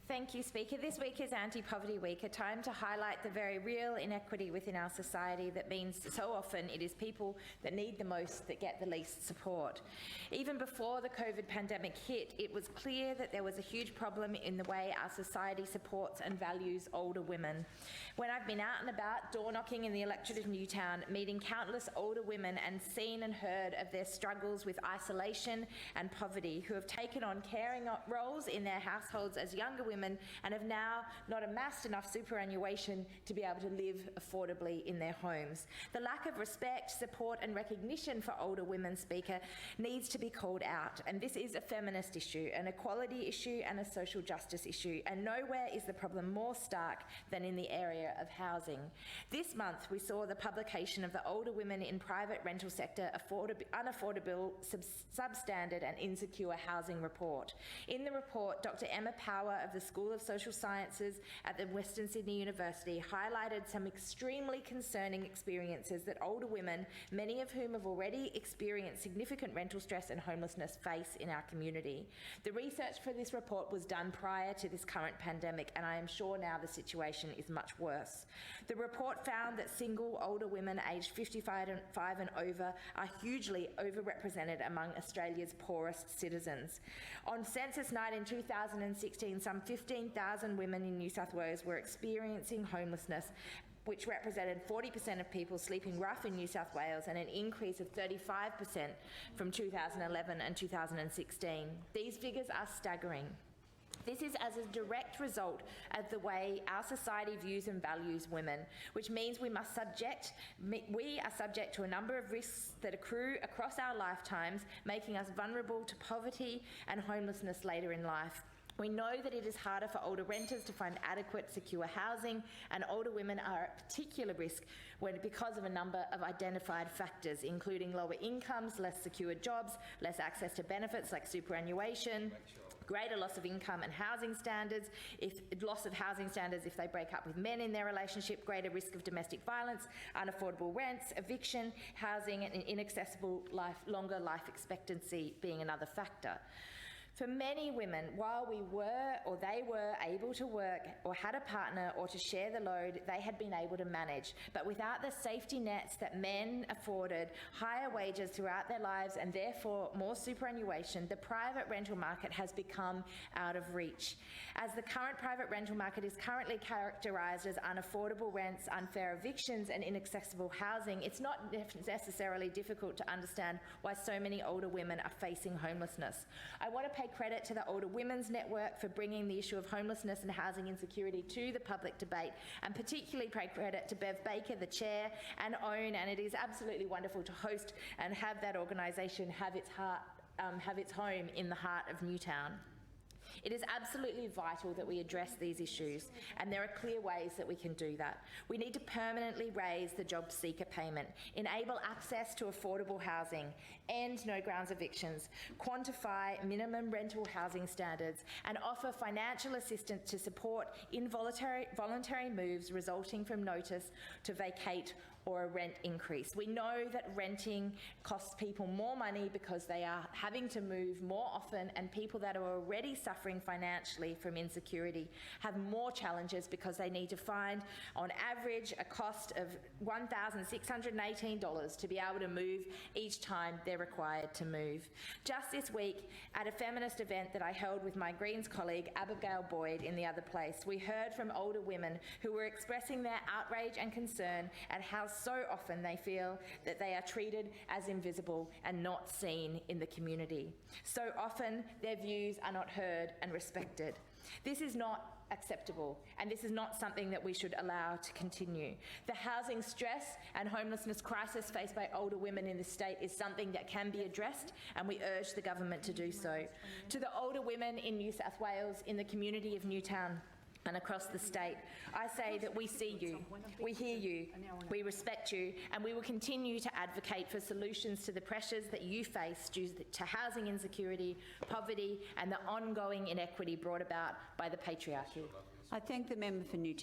Thank you, Speaker. This week is Anti-Poverty Week, a time to highlight the very real inequity within our society that means so often it is people that need the most that get the least support. Even before the COVID pandemic hit, it was clear that there was a huge problem in the way our society supports and values older women. When I've been out and about, door knocking in the electorate of Newtown, meeting countless older women and seen and heard of their struggles with isolation and poverty, who have taken on caring roles in their households as younger women and have now not amassed enough superannuation to be able to live affordably in their homes. The lack of respect, support and recognition for older women, Speaker, needs to be called out, and this is a feminist issue, an equality issue and a social justice issue, and nowhere is the problem more stark than in the area of housing. This month we saw the publication of the Older Women in Private Rental Sector Unaffordable, Substandard and Insecure Housing Report. In the report, Dr. Emma Power of the School of Social Sciences at the Western Sydney University highlighted some extremely concerning experiences that older women, many of whom have already experienced significant rental stress and homelessness, face in our community. The research for this report was done prior to this current pandemic, and I am sure now the situation is much worse. The report found that single older women aged 55 and over are hugely overrepresented among Australia's poorest citizens. On census night in 2016, some 15,000 women in New South Wales were experiencing homelessness, which represented 40% of people sleeping rough in New South Wales and an increase of 35% from 2011 and 2016. These figures are staggering. This is as a direct result of the way our society views and values women, which means we are subject to a number of risks that accrue across our lifetimes, making us vulnerable to poverty and homelessness later in life. We know that it is harder for older renters to find adequate, secure housing, and older women are at particular risk because of a number of identified factors, including lower incomes, less secure jobs, less access to benefits like superannuation, greater loss of income and housing standards, loss of housing standards if they break up with men in their relationship, greater risk of domestic violence, unaffordable rents, eviction, housing and inaccessible longer life expectancy being another factor. For many women, while they were able to work or had a partner or to share the load, they had been able to manage. But without the safety nets that men afforded, higher wages throughout their lives and therefore more superannuation, the private rental market has become out of reach. As the current private rental market is currently characterised as unaffordable rents, unfair evictions and inaccessible housing, it's not necessarily difficult to understand why so many older women are facing homelessness. I want to pay credit to the Older Women's Network for bringing the issue of homelessness and housing insecurity to the public debate, and particularly pay credit to Bev Baker, the chair, and OWN, and it is absolutely wonderful to host and have that organisation have its home in the heart of Newtown. It is absolutely vital that we address these issues, and there are clear ways that we can do that. We need to permanently raise the job seeker payment, enable access to affordable housing, end no grounds evictions, quantify minimum rental housing standards, and offer financial assistance to support voluntary moves resulting from notice to vacate or a rent increase. We know that renting costs people more money because they are having to move more often, and people that are already suffering financially from insecurity have more challenges because they need to find, on average, a cost of $1,618 to be able to move each time they're required to move. Just this week, at a feminist event that I held with my Greens colleague Abigail Boyd in the other place, we heard from older women who were expressing their outrage and concern at how so often they feel that they are treated as invisible and not seen in the community. So often their views are not heard and respected. This is not acceptable, and this is not something that we should allow to continue. The housing stress and homelessness crisis faced by older women in the state is something that can be addressed, and we urge the government to do so. To the older women in New South Wales, in the community of Newtown and across the state, I say that we see you, we hear you, we respect you, and we will continue to advocate for solutions to the pressures that you face due to housing insecurity, poverty and the ongoing inequity brought about by the patriarchy. I thank the member for Newtown.